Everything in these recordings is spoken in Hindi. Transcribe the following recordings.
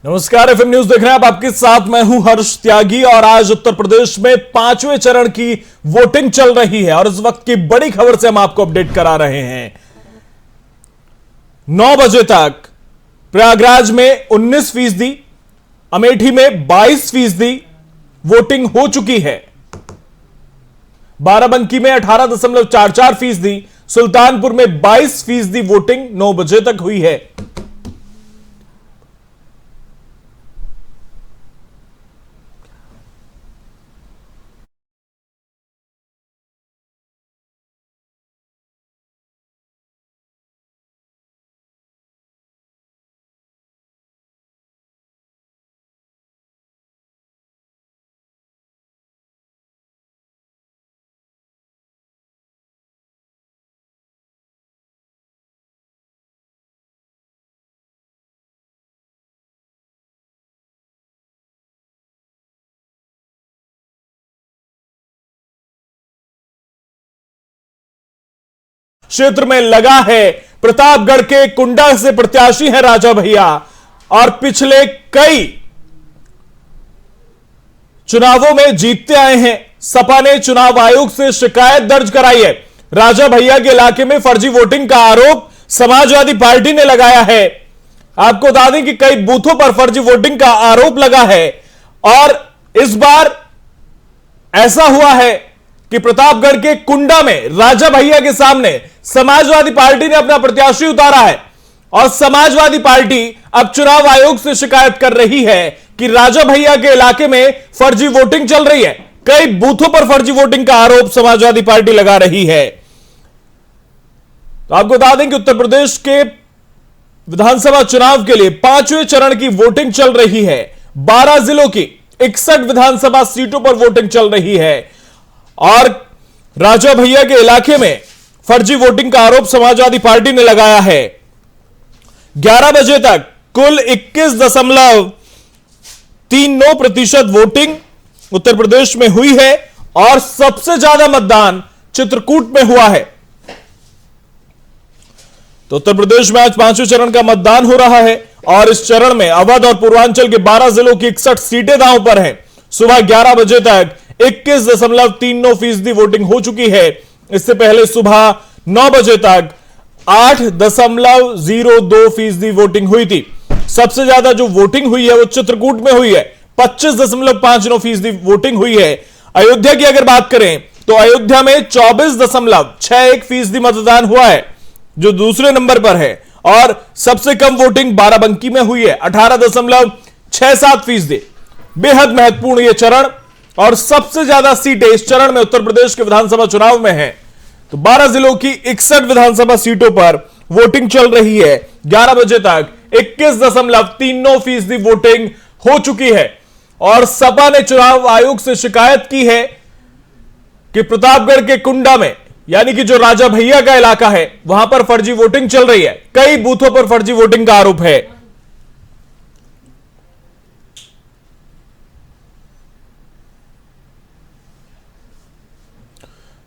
नमस्कार, एफएम न्यूज देख रहे हैं आप। आपके साथ मैं हूं हर्ष त्यागी और आज उत्तर प्रदेश में पांचवें चरण की वोटिंग चल रही है और इस वक्त की बड़ी खबर से हम आपको अपडेट करा रहे हैं। 9 बजे तक प्रयागराज में 19%, अमेठी में 22% वोटिंग हो चुकी है। बाराबंकी में 18.44%, सुल्तानपुर में 22% वोटिंग 9 बजे तक हुई है। क्षेत्र में लगा है। प्रतापगढ़ के कुंडा से प्रत्याशी है राजा भैया और पिछले कई चुनावों में जीतते आए हैं। सपा ने चुनाव आयोग से शिकायत दर्ज कराई है। राजा भैया के इलाके में फर्जी वोटिंग का आरोप समाजवादी पार्टी ने लगाया है। आपको बता दें कि कई बूथों पर फर्जी वोटिंग का आरोप लगा है और इस बार ऐसा हुआ है कि प्रतापगढ़ के कुंडा में राजा भैया के सामने समाजवादी पार्टी ने अपना प्रत्याशी उतारा है और समाजवादी पार्टी अब चुनाव आयोग से शिकायत कर रही है कि राजा भैया के इलाके में फर्जी वोटिंग चल रही है। कई बूथों पर फर्जी वोटिंग का आरोप समाजवादी पार्टी लगा रही है। तो आपको बता दें कि उत्तर प्रदेश के विधानसभा चुनाव के लिए पांचवें चरण की वोटिंग चल रही है। 12 जिलों की 61 विधानसभा सीटों पर वोटिंग चल रही है और राजा भैया के इलाके में फर्जी वोटिंग का आरोप समाजवादी पार्टी ने लगाया है। 11 बजे तक कुल 21.39% वोटिंग उत्तर प्रदेश में हुई है और सबसे ज्यादा मतदान चित्रकूट में हुआ है। तो उत्तर प्रदेश में आज पांचवें चरण का मतदान हो रहा है और इस चरण में अवध और पूर्वांचल के 12 जिलों की 61 सीटें दांव पर हैं। सुबह 11 बजे तक 21.39% वोटिंग हो चुकी है। इससे पहले सुबह 9 बजे तक 8.02% वोटिंग हुई थी। सबसे ज्यादा जो वोटिंग हुई है वो चित्रकूट में हुई है। 25.59% वोटिंग हुई है। अयोध्या की अगर बात करें तो अयोध्या में 24.61% मतदान हुआ है, जो दूसरे नंबर पर है और सबसे कम वोटिंग बाराबंकी में हुई है, 18.67%। बेहद महत्वपूर्ण यह चरण और सबसे ज्यादा सीटें इस चरण में उत्तर प्रदेश के विधानसभा चुनाव में हैं। तो 12 जिलों की 61 विधानसभा सीटों पर वोटिंग चल रही है। 11 बजे तक 21.39% वोटिंग हो चुकी है और सपा ने चुनाव आयोग से शिकायत की है कि प्रतापगढ़ के कुंडा में, यानी कि जो राजा भैया का इलाका है, वहां पर फर्जी वोटिंग चल रही है। कई बूथों पर फर्जी वोटिंग का आरोप है।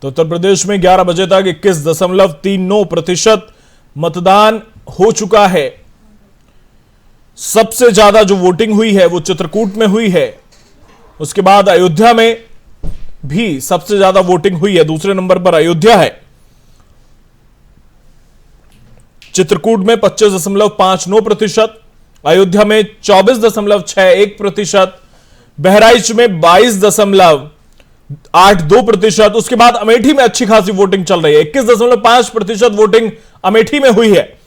तो उत्तर प्रदेश में 11 बजे तक 21.39% मतदान हो चुका है। सबसे ज्यादा जो वोटिंग हुई है वो चित्रकूट में हुई है। उसके बाद अयोध्या में भी सबसे ज्यादा वोटिंग हुई है। दूसरे नंबर पर अयोध्या है। चित्रकूट में 25.59%, अयोध्या में 24.61%, बहराइच में 22.82%। उसके बाद अमेठी में अच्छी खासी वोटिंग चल रही है। 21.5% वोटिंग अमेठी में हुई है।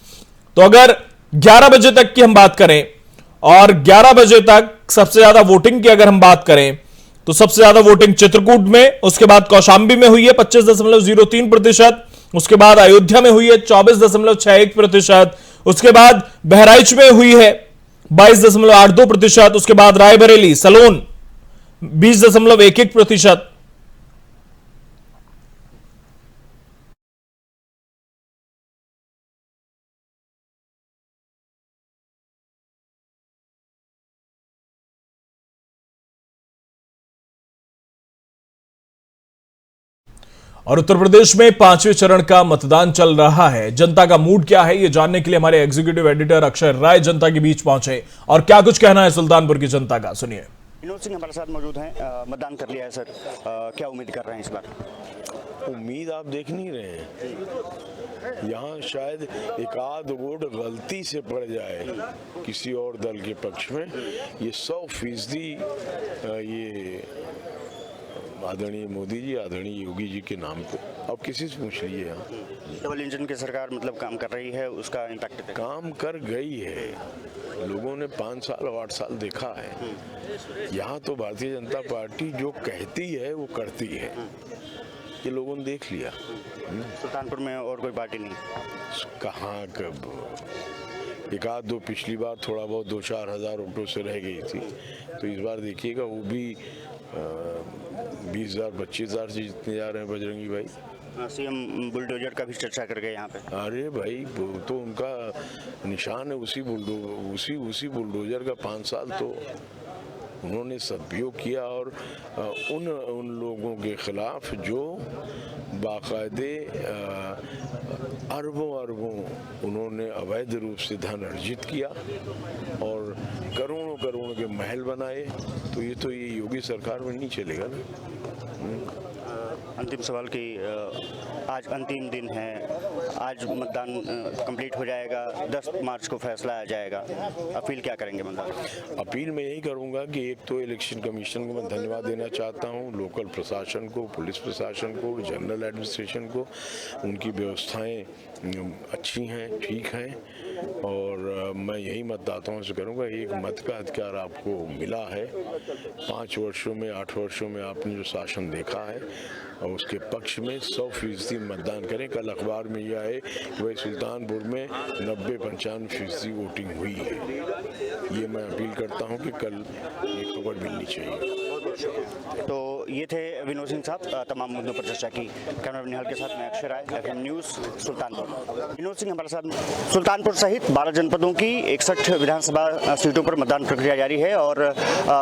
तो अगर 11 बजे तक की हम बात करें और 11 बजे तक सबसे ज्यादा वोटिंग की अगर हम बात करें तो सबसे ज्यादा वोटिंग चित्रकूट में, उसके बाद कौशांबी में हुई है 25.03%, उसके बाद अयोध्या में हुई है 24.61%, उसके बाद बहराइच में हुई है 22.82%, उसके बाद रायबरेली सलोन 20.11%। और उत्तर प्रदेश में 5वें चरण का मतदान चल रहा है। जनता का मूड क्या है, ये जानने के लिए हमारे एग्जीक्यूटिव एडिटर अक्षय राय जनता के बीच पहुंचे और क्या कुछ कहना है सुल्तानपुर की जनता का, सुनिए। विनोद सिंह हमारे साथ मौजूद हैं। मतदान कर लिया है सर, क्या उम्मीद कर रहे हैं इस बार? उम्मीद आप देख नहीं रहे हैं, यहाँ शायद एक आध वोट गलती से पड़ जाए किसी और दल के पक्ष में। ये 100% ये आदरणीय मोदी जी, आदरणीय योगी जी के नाम पे अब किसी से पूछ लीजिए। यहाँ डबल इंजन की सरकार मतलब काम कर रही है, उसका इम्पैक्ट काम कर गई है। लोगों ने 5 साल और 8 साल देखा है। यहाँ तो भारतीय जनता पार्टी जो कहती है वो करती है, ये लोगों ने देख लिया। सुल्तानपुर में और कोई पार्टी नहीं? कहाँ कब एक आध दो पिछली बार थोड़ा बहुत 2-4 हज़ार वोटों से रह गई थी, तो इस बार देखिएगा वो भी 20,000-25,000 से जीतने जा रहे हैं बजरंगी भाई। सीएम बुलडोजर का भी चर्चा कर गए यहाँ पे। अरे भाई वो तो उनका निशान है, उसी बुलडोजर का 5 साल तो उन्होंने सदुपयोग किया और उन लोगों के खिलाफ जो बाकायदे अरबों उन्होंने अवैध रूप से धन अर्जित किया और करोड़ों के महल बनाए, तो ये योगी सरकार में नहीं चलेगा ना। अंतिम सवाल की आज अंतिम दिन है, आज मतदान कंप्लीट हो जाएगा, 10 मार्च को फैसला आ जाएगा, अपील क्या करेंगे मतदान? अपील मैं यही करूंगा कि एक तो इलेक्शन कमीशन को मैं धन्यवाद देना चाहता हूं, लोकल प्रशासन को, पुलिस प्रशासन को, जनरल एडमिनिस्ट्रेशन को, उनकी व्यवस्थाएं अच्छी हैं, ठीक हैं और मैं यही मतदाताओं से करूंगा, एक मत का अधिकार आपको मिला है। 5 वर्षों में 8 वर्षों में आपने जो शासन देखा है और उसके पक्ष में 100% मतदान करें। कल अखबार में यह है कि भाई सुल्तानपुर में 90-95% वोटिंग हुई है। ये मैं अपील करता हूं कि कल ये खबर मिलनी चाहिए। तो ये थे विनोद सिंह साहब, तमाम मुद्दों पर चर्चा की। कैमरा निहाल के साथ मैं अक्षय राय, FM न्यूज़ सुल्तानपुर। विनोद सिंह हमारे साथ। सुल्तानपुर सहित 12 जनपदों की 61 विधानसभा सीटों पर मतदान प्रक्रिया जारी है और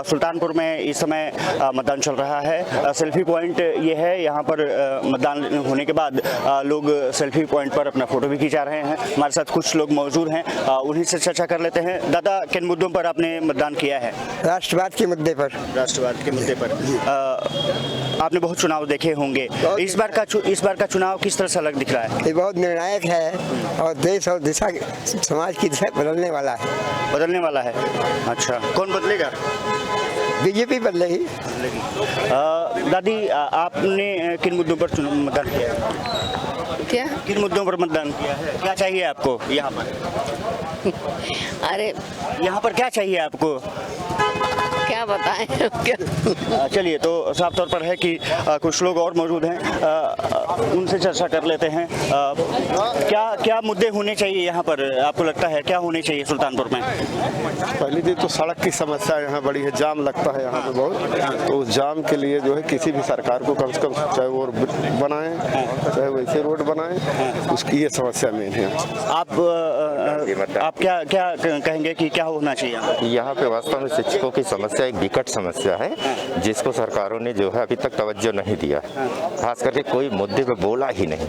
सुल्तानपुर में इस समय मतदान चल रहा है। सेल्फी पॉइंट ये है, यहाँ पर मतदान होने के बाद लोग सेल्फी पॉइंट पर अपना फोटो भी खिंचा रहे हैं। हमारे साथ कुछ लोग मौजूद हैं, उन्हीं से चर्चा कर लेते हैं। दादा, किन मुद्दों पर आपने मतदान किया है? राष्ट्रवाद के मुद्दे पर। राष्ट्रवाद के मुद्दे पर। आपने बहुत चुनाव देखे होंगे, इस बार का चुनाव किस तरह से अलग दिख रहा है? ये बहुत निर्णायक है और देश और दिशा समाज की दिशा बदलने वाला है। अच्छा, कौन बदलेगा? बीजेपी बदलेगी। दादी, आपने किन मुद्दों पर मतदान किया है? क्या? किन मुद्दों पर मतदान किया है? क्या चाहिए आपको यहाँ पर? अरे यहाँ पर क्या चाहिए आपको? क्या बताएं क्या? चलिए, तो साफ तौर पर है कि कुछ लोग और मौजूद हैं, उनसे चर्चा कर लेते हैं। क्या मुद्दे होने चाहिए यहाँ पर, आपको लगता है क्या होने चाहिए सुल्तानपुर में? पहली चीज तो सड़क की समस्या यहाँ बड़ी है, जाम लगता है यहाँ पे बहुत, तो उस जाम के लिए जो है किसी भी सरकार को कम से कम चाहे वो बनाए चाहे वैसे रोड बनाए, उसकी ये समस्या मेन है। आप क्या कहेंगे कि क्या होना चाहिए यहाँ पे? वास्तव में शिक्षकों की समस्या एक विकट समस्या है जिसको सरकारों ने जो है अभी तक तवज्जो नहीं दिया, खास करके कोई मुद्दे पे बोला ही नहीं।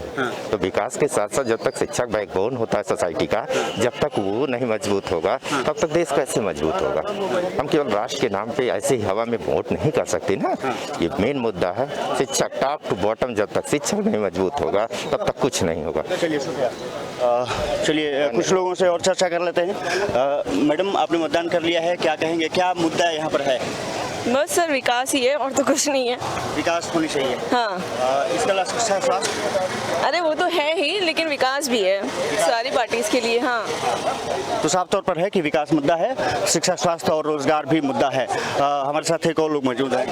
तो विकास के साथ साथ जब तक शिक्षक बैकबोन होता है सोसाइटी का, जब तक वो नहीं मजबूत होगा तब तक देश कैसे मजबूत होगा? हम केवल राष्ट्र के नाम पे ऐसे ही हवा में वोट नहीं कर सकते ना। ये मेन मुद्दा है, शिक्षक टॉप टू बॉटम, जब तक शिक्षक नहीं मजबूत होगा तब तक कुछ नहीं होगा। चलिए कुछ लोगों से और चर्चा कर लेते हैं। मैडम, आपने मतदान कर लिया है, क्या कहेंगे, क्या मुद्दा यहाँ पर है? बस सर, विकास ही है और तो कुछ नहीं है। विकास होनी चाहिए। हाँ। इसका अलावा शिक्षा, स्वास्थ्य? अरे वो तो है ही, लेकिन विकास भी है सारी पार्टीज के लिए। हाँ, तो साफ तौर पर है कि विकास मुद्दा है, शिक्षा, स्वास्थ्य और रोजगार भी मुद्दा है। हमारे साथ एक और लोग मौजूद हैं।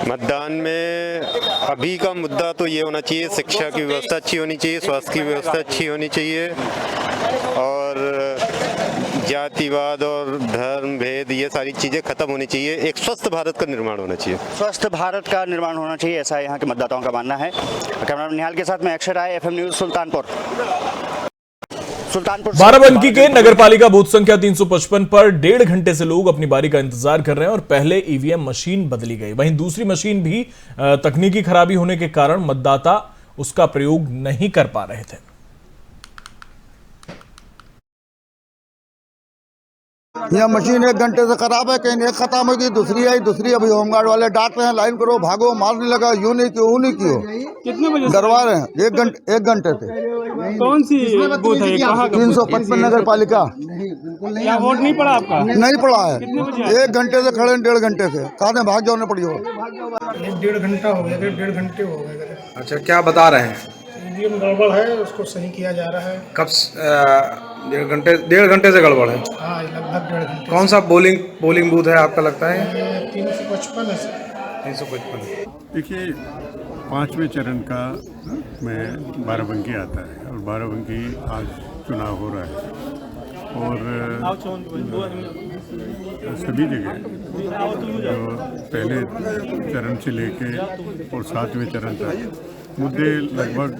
मतदान में अभी का मुद्दा तो ये होना चाहिए, शिक्षा की व्यवस्था अच्छी होनी चाहिए, स्वास्थ्य की व्यवस्था अच्छी होनी चाहिए और जातिवाद और धर्म भेद ये सारी चीजें खत्म होनी चाहिए। एक स्वस्थ भारत का निर्माण होना चाहिए। स्वस्थ भारत का निर्माण होना चाहिए, ऐसा यहाँ के मतदाताओं का मानना है। कैमरा निहाल के साथ मैं अक्षय राय, FM न्यूज़ सुल्तानपुर। सुल्तानपुर बाराबंकी के नगरपालिका बूथ संख्या 355 पर 1.5 घंटे से लोग अपनी बारी का इंतजार कर रहे हैं और पहले ईवीएम मशीन बदली गई, वहीं दूसरी मशीन भी तकनीकी खराबी होने के कारण मतदाता उसका प्रयोग नहीं कर पा रहे थे। यह मशीन 1 घंटे से खराब है, कहीं एक खत्म होगी दूसरी आई, दूसरी अभी होमगार्ड वाले डांट रहे हैं, लाइन करो, भागो, मारने लगा, यूं नहीं क्यों, नहीं क्यों। कितने बजे डरवा रहे हैं 1 घंटे से। कौन सी बूथ है? कहाँ का? 355 नगर पालिका। क्या वोट नहीं पड़ा आपका? नहीं पड़ा है, कितने बजे? 1 घंटे से खड़े, 1.5 घंटे से कहा भाग जाने पड़ी हो। 1.5 घंटा हो गया, 1.5 घंटे हो गए। अच्छा, क्या बता रहे हैं? ईवीएम गड़बड़ है, उसको सही किया जा रहा है। कब 1.5 घंटे से गड़बड़ है? हाँ, लगभग 1.5 घंटे। कौन सा पोलिंग बूथ है आपका लगता है? 355 है सर। 355। देखिए, 5वें चरण का में बाराबंकी आता है और बाराबंकी आज चुनाव हो रहा है और सभी जगह जो पहले चरण से लेके और 7वें चरण तक मुद्दे लगभग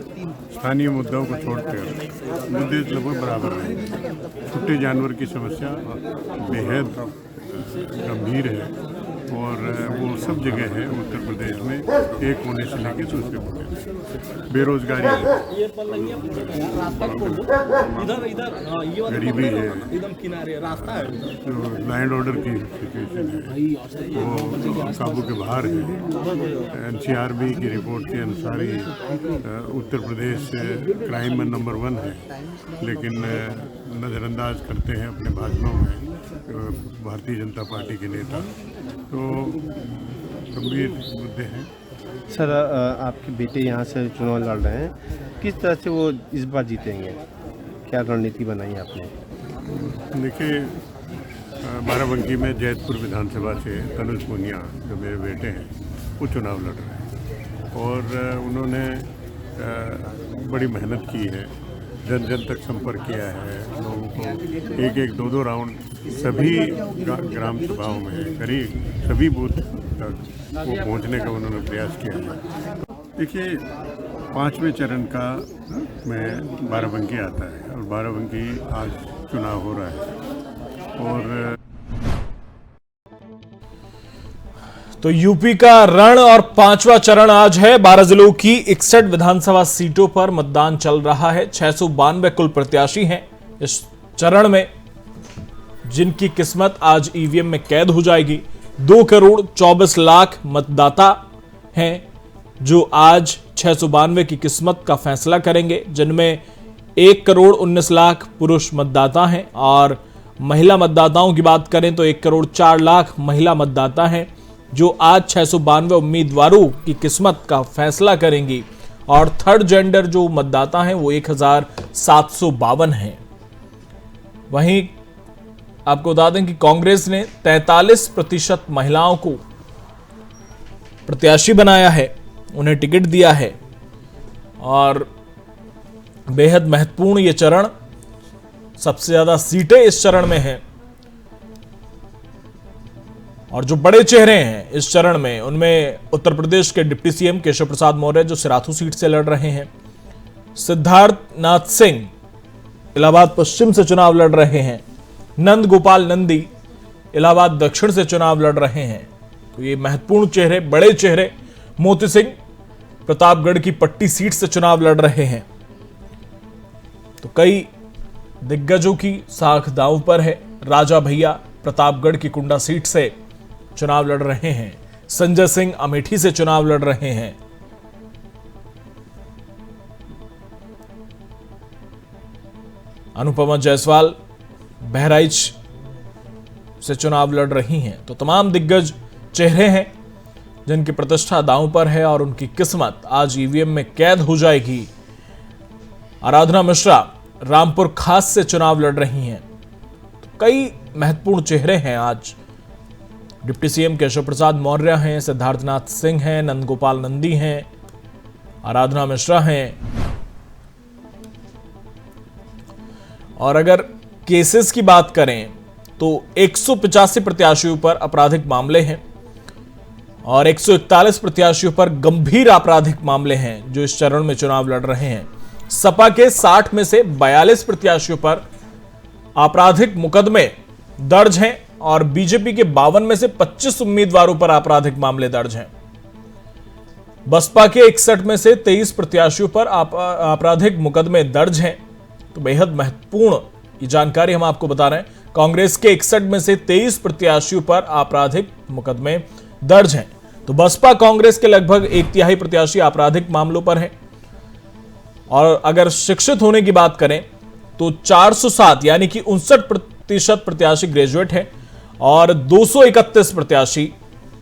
स्थानीय मुद्दों को छोड़कर मुद्दे लगभग बराबर रहेंगे। छुट्टे जानवर की समस्या बेहद गंभीर है और वो सब जगह है उत्तर प्रदेश में, एक कोने से लेकर दूसरे कोने। बेरोजगारी है, गरीबी है, जो लैंड ऑर्डर की सिचुएशन है वो काबू के बाहर है। NCRB की रिपोर्ट के अनुसार ही उत्तर प्रदेश क्राइम में नंबर 1 है, लेकिन नज़रअंदाज करते हैं अपने भाषणों में भारतीय जनता पार्टी के नेता। तो गंभीर मुद्दे हैं। सर, आपके बेटे यहाँ से चुनाव लड़ रहे हैं, किस तरह से वो इस बार जीतेंगे? क्या रणनीति बनाई आपने? देखिए, बाराबंकी में जैतपुर विधानसभा से तनुज पूनिया जो मेरे बेटे हैं वो चुनाव लड़ रहे हैं और उन्होंने बड़ी मेहनत की है, जन जन तक संपर्क किया है, लोगों को 1-1, 2-2 राउंड सभी ग्राम सभाओं में करीब सभी बूथ तक वो पहुंचने का उन्होंने प्रयास किया है। देखिए, 5वें चरण का में बाराबंकी आता है और बाराबंकी आज चुनाव हो रहा है और तो यूपी का रण और 5वां चरण आज है। 12 जिलों की 61 विधानसभा सीटों पर मतदान चल रहा है। 692 कुल प्रत्याशी हैं इस चरण में, जिनकी किस्मत आज ईवीएम में कैद हो जाएगी। 2 करोड़ 24 लाख मतदाता हैं जो आज 692 की किस्मत का फैसला करेंगे, जिनमें 1 करोड़ 19 लाख पुरुष मतदाता हैं और महिला मतदाताओं की बात करें तो 1 करोड़ 4 लाख महिला मतदाता हैं जो आज 692 उम्मीदवारों की किस्मत का फैसला करेंगी। और थर्ड जेंडर जो मतदाता हैं वो 1752 हैं। वहीं आपको बता दें कि कांग्रेस ने 43% महिलाओं को प्रत्याशी बनाया है, उन्हें टिकट दिया है और बेहद महत्वपूर्ण ये चरण, सबसे ज्यादा सीटें इस चरण में हैं। और जो बड़े चेहरे हैं इस चरण में, उनमें उत्तर प्रदेश के डिप्टी सीएम केशव प्रसाद मौर्य जो सिराथू सीट से लड़ रहे हैं, सिद्धार्थ नाथ सिंह इलाहाबाद पश्चिम से चुनाव लड़ रहे हैं, नंद गोपाल नंदी इलाहाबाद दक्षिण से चुनाव लड़ रहे हैं। तो ये महत्वपूर्ण चेहरे, बड़े चेहरे। मोती सिंह प्रतापगढ़ की पट्टी सीट से चुनाव लड़ रहे हैं। तो कई दिग्गजों की साख दांव पर है। राजा भैया प्रतापगढ़ की कुंडा सीट से चुनाव लड़ रहे हैं। संजय सिंह अमेठी से चुनाव लड़ रहे हैं। अनुपमा जायसवाल बहराइच से चुनाव लड़ रही हैं। तो तमाम दिग्गज चेहरे हैं जिनकी प्रतिष्ठा दांव पर है और उनकी किस्मत आज ईवीएम में कैद हो जाएगी। आराधना मिश्रा रामपुर खास से चुनाव लड़ रही हैं। तो कई महत्वपूर्ण चेहरे हैं आज। डिप्टी सीएम केशव प्रसाद मौर्य हैं, सिद्धार्थनाथ सिंह हैं, नंदगोपाल नंदी हैं, आराधना मिश्रा हैं। और अगर केसेस की बात करें तो 185 प्रत्याशियों पर आपराधिक मामले हैं और 141 प्रत्याशियों पर गंभीर आपराधिक मामले हैं जो इस चरण में चुनाव लड़ रहे हैं। सपा के 60 में से 42 प्रत्याशियों पर आपराधिक मुकदमे दर्ज हैं और बीजेपी के 52 में से 25 उम्मीदवारों पर आपराधिक मामले दर्ज हैं। बसपा के 61 में से 23 प्रत्याशियों पर आपराधिक मुकदमे दर्ज हैं। तो बेहद महत्वपूर्ण ये जानकारी हम आपको बता रहे हैं। कांग्रेस के 61 में से 23 प्रत्याशियों पर आपराधिक मुकदमे दर्ज हैं। तो बसपा कांग्रेस के लगभग 1/3 प्रत्याशी आपराधिक मामलों पर हैं। और अगर शिक्षित होने की बात करें तो 407 यानी कि 59% प्रत्याशी ग्रेजुएट हैं और 231 प्रत्याशी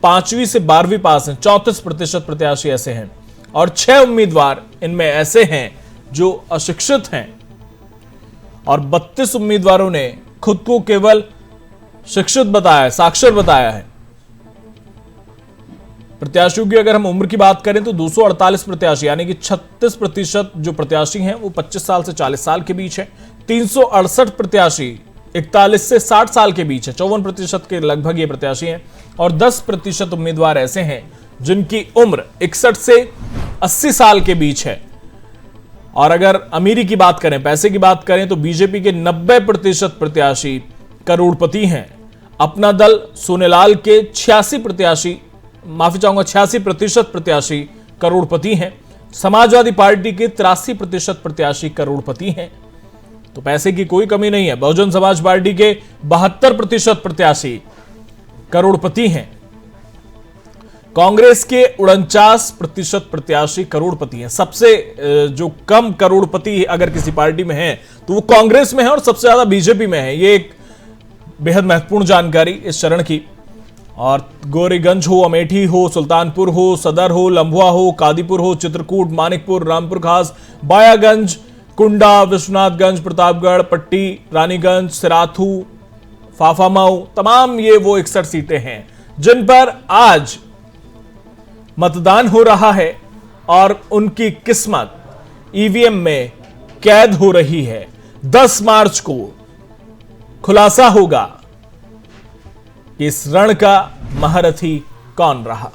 5वीं से 12वीं पास हैं। 34% प्रत्याशी ऐसे हैं और 6 उम्मीदवार इनमें ऐसे हैं जो अशिक्षित हैं और 32 उम्मीदवारों ने खुद को केवल शिक्षित बताया है, साक्षर बताया है। प्रत्याशियों की अगर हम उम्र की बात करें तो 248 प्रत्याशी यानी कि 36% जो प्रत्याशी हैं वो 25 साल से 40 साल के बीच हैं। 368 प्रत्याशी 41 से 60 साल के बीच है। 54% के लगभग ये प्रत्याशी हैं और 10% उम्मीदवार ऐसे हैं जिनकी उम्र 61 से 80 साल के बीच है। और अगर अमीरी की बात करें, पैसे की बात करें तो बीजेपी के 90% प्रत्याशी करोड़पति हैं। अपना दल सोनेलाल के 86% प्रत्याशी करोड़पति हैं। समाजवादी पार्टी के 83% प्रत्याशी करोड़पति हैं। तो पैसे की कोई कमी नहीं है। बहुजन समाज पार्टी के 72% प्रत्याशी करोड़पति हैं। कांग्रेस के 49% प्रत्याशी करोड़पति हैं। सबसे जो कम करोड़पति अगर किसी पार्टी में है तो वो कांग्रेस में है और सबसे ज्यादा बीजेपी में है। ये एक बेहद महत्वपूर्ण जानकारी इस चरण की। और गोरीगंज हो, अमेठी हो, सुल्तानपुर हो, सदर हो, लंबुआ हो, कादीपुर हो, चित्रकूट, मानिकपुर, रामपुर खास, बायागंज, कुंडा, विश्वनाथगंज, प्रतापगढ़, पट्टी, रानीगंज, सिराथू, फाफामाऊ, तमाम ये वो 61 सीटें हैं जिन पर आज मतदान हो रहा है और उनकी किस्मत ईवीएम में कैद हो रही है। 10 मार्च को खुलासा होगा कि इस रण का महारथी कौन रहा।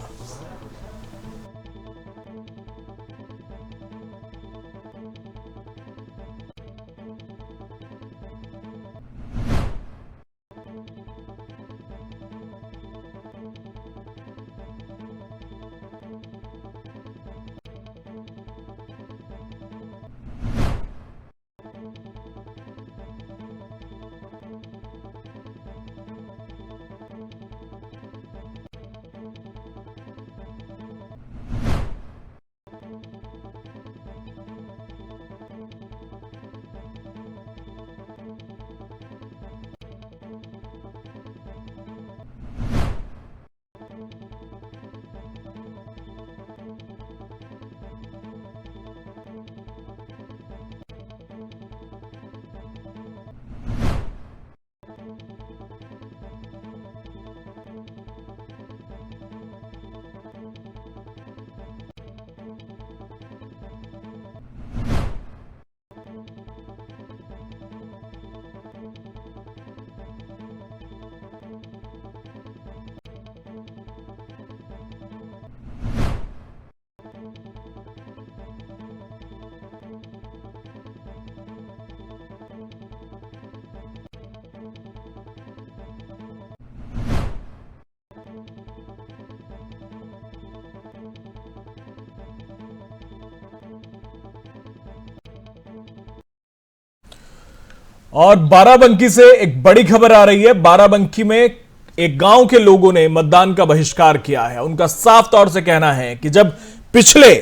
और बाराबंकी से एक बड़ी खबर आ रही है। बाराबंकी में एक गांव के लोगों ने मतदान का बहिष्कार किया है। उनका साफ तौर से कहना है कि जब पिछले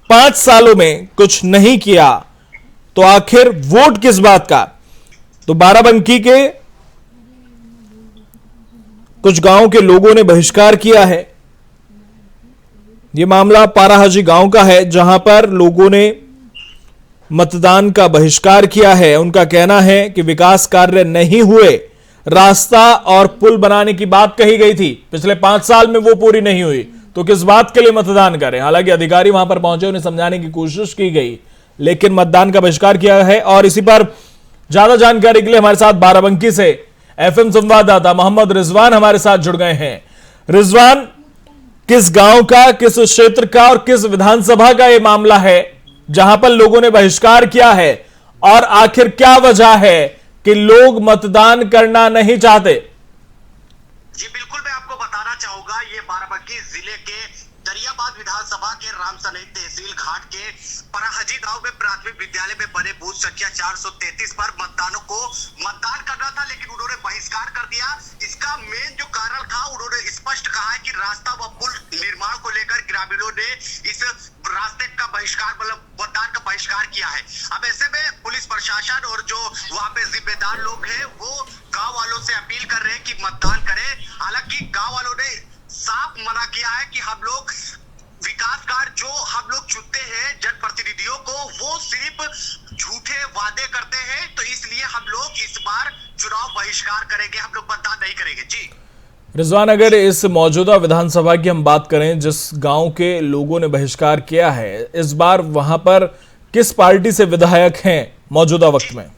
5 सालों में कुछ नहीं किया तो आखिर वोट किस बात का। तो बाराबंकी के कुछ गांव के लोगों ने बहिष्कार किया है। यह मामला पाराहाजी गांव का है जहां पर लोगों ने मतदान का बहिष्कार किया है। उनका कहना है कि विकास कार्य नहीं हुए, रास्ता और पुल बनाने की बात कही गई थी, पिछले 5 साल में वो पूरी नहीं हुई तो किस बात के लिए मतदान करें। हालांकि अधिकारी वहां पर पहुंचे, उन्हें समझाने की कोशिश की गई लेकिन मतदान का बहिष्कार किया है। और इसी पर ज्यादा जानकारी के लिए हमारे साथ बाराबंकी से एफएम संवाददाता मोहम्मद रिजवान हमारे साथ जुड़ गए हैं। रिजवान, किस गांव का, किस क्षेत्र का और किस विधानसभा का यह मामला है जहां पर लोगों ने बहिष्कार किया है और आखिर क्या वजह है कि लोग मतदान करना नहीं चाहते। जी बिल्कुल, मैं आपको बताना चाहूंगा, ये बाराबंकी जिले के दरियाबाद विधानसभा के रामसनई तहसील घाट के पराहजी गांव में प्राथमिक विद्यालय में बने बूथ संख्या 433 पर मतदानों को मतदान करना था, लेकिन उन्होंने बहिष्कार कर दिया। इसका मेन जो कारण था, उन्होंने स्पष्ट कहा है कि रास्ता व पुल निर्माण को लेकर ग्रामीणों ने इस रास्ते का बहिष्कार, मतलब मतदान का बहिष्कार किया है। अब ऐसे में पुलिस प्रशासन और जो वहाँ पे जिम्मेदार लोग हैं, वो गाँव वालों से अपील कर रहे हैं कि मतदान करें। हालांकि गाँव वालों ने साफ मना किया है कि हम लोग विकास कार्य जो हम लोग चुनते हैं जनप्रतिनिधियों को, वो सिर्फ झूठे वादे करते हैं, तो इसलिए हम लोग इस बार चुनाव बहिष्कार करेंगे, हम लोग मतदान नहीं करेंगे। जी रिजवान, अगर इस मौजूदा विधानसभा की हम बात करें, जिस गांव के लोगों ने बहिष्कार किया है, इस बार वहां पर किस पार्टी से विधायक हैं मौजूदा वक्त में?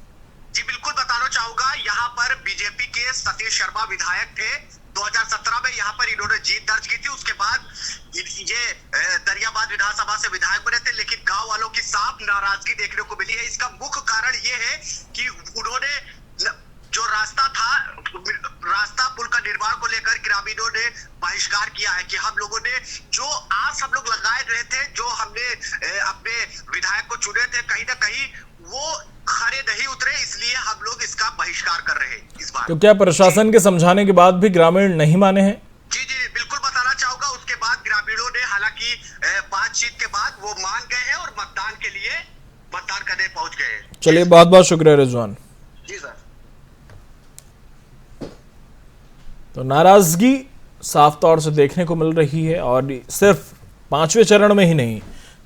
जी बिल्कुल बताना चाहूंगा, यहाँ पर बीजेपी के सतीश शर्मा विधायक थे। 2017 में यहाँ पर इन्होंने जीत दर्ज की थी। उसके बाद ये दरियाबाद विधानसभा से विधायक बने थे, लेकिन गांव वालों की साफ नाराजगी देखने को मिली है। इसका मुख्य कारण ये है कि उन्होंने जो रास्ता पुल का निर्माण को लेकर ग्रामीणों ने बहिष्कार किया है कि हम लोगों ने जो आस हम लोग लगाए रहे थे, जो हमने अपने विधायक को चुने थे, कहीं ना कहीं वो खरे नहीं उतरे, इसलिए हम लोग इसका बहिष्कार कर रहे हैं इस बार। तो क्या प्रशासन के समझाने के बाद भी ग्रामीण नहीं माने हैं? जी बिल्कुल बताना चाहूंगा, उसके बाद ग्रामीणों ने, हालांकि बातचीत के बाद वो मान गए हैं और मतदान के लिए मतदान करने पहुंच गए हैं। चलिए, बहुत बहुत शुक्रिया रिजवान। जी सर। तो नाराजगी साफ तौर से देखने को मिल रही है, और सिर्फ 5वें चरण में ही नहीं,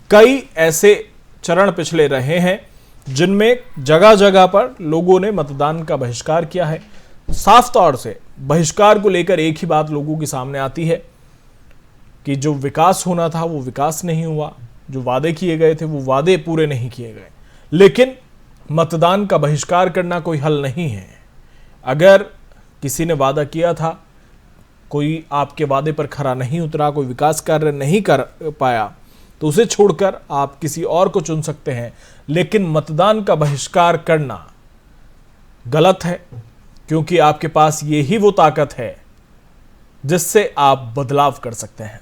कई ऐसे चरण पिछले रहे हैं जिनमें जगह जगह पर लोगों ने मतदान का बहिष्कार किया है। साफ तौर से बहिष्कार को लेकर एक ही बात लोगों के सामने आती है कि जो विकास होना था वो विकास नहीं हुआ, जो वादे किए गए थे वो वादे पूरे नहीं किए गए। लेकिन मतदान का बहिष्कार करना कोई हल नहीं है। अगर किसी ने वादा किया था, कोई आपके वादे पर खरा नहीं उतरा, कोई विकास कार्य नहीं कर पाया, तो उसे छोड़कर आप किसी और को चुन सकते हैं। लेकिन मतदान का बहिष्कार करना गलत है, क्योंकि आपके पास ये ही वो ताकत है जिससे आप बदलाव कर सकते हैं।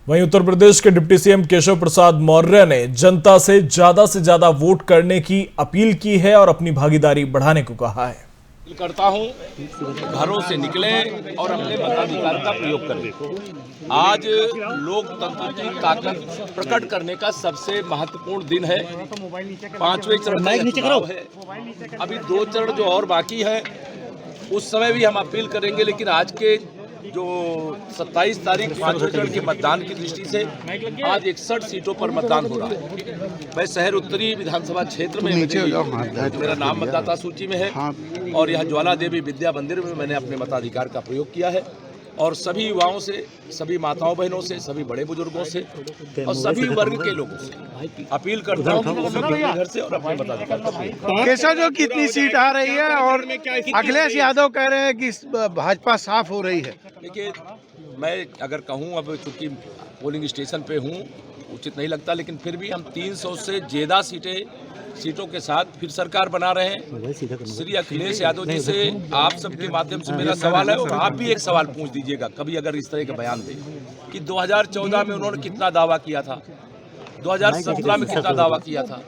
वहीं उत्तर प्रदेश के डिप्टी सीएम केशव प्रसाद मौर्य ने जनता से ज्यादा वोट करने की अपील की है और अपनी भागीदारी बढ़ाने को कहा है। करता हूं, घरों से निकलें और अपने मताधिकार का प्रयोग करें। आज लोकतंत्र की ताकत प्रकट करने का सबसे महत्वपूर्ण दिन है। 5वें चरण का चुनाव है, अभी 2 चरण जो और बाकी है, उस समय भी हम अपील करेंगे। लेकिन आज के जो 27 तारीख 5वें चरण के मतदान की दृष्टि से आज 61 सीटों पर मतदान हो रहा है। मैं शहर उत्तरी विधानसभा क्षेत्र में मेरा नाम मतदाता सूची में है, और यहाँ ज्वाला देवी विद्या मंदिर में मैंने अपने मताधिकार का प्रयोग किया है। और सभी युवाओं से, सभी माताओं बहनों से, सभी बड़े बुजुर्गों से और सभी वर्ग के लोगों से अपील करता हूँ कि वो सब अपने घर से और अपने मताधिकार का प्रयोग। केशव जो कितनी सीट आ रही है, और अखिलेश यादव कह रहे हैं कि भाजपा साफ हो रही है। देखिए, मैं अगर कहूँ, अब चूंकि पोलिंग स्टेशन पे हूँ, उचित नहीं लगता, लेकिन फिर भी हम 300 से ज़्यादा सीटों के साथ फिर सरकार बना रहे हैं। श्री अखिलेश यादव जी से आप सबके माध्यम से मेरा सवाल है, और आप भी एक सवाल पूछ दीजिएगा कभी अगर इस तरह का बयान दें कि 2014 में उन्होंने कितना दावा किया था, 2017 में कितना दावा किया था,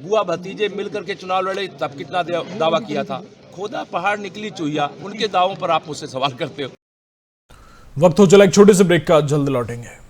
बुआ भतीजे मिलकर के चुनाव लड़े तब कितना दावा किया था। खोदा पहाड़ निकली चूहिया, उनके दावों पर आप मुझसे सवाल करते हो। वक्त हो चला एक छोटे से ब्रेक का, जल्द लौटेंगे।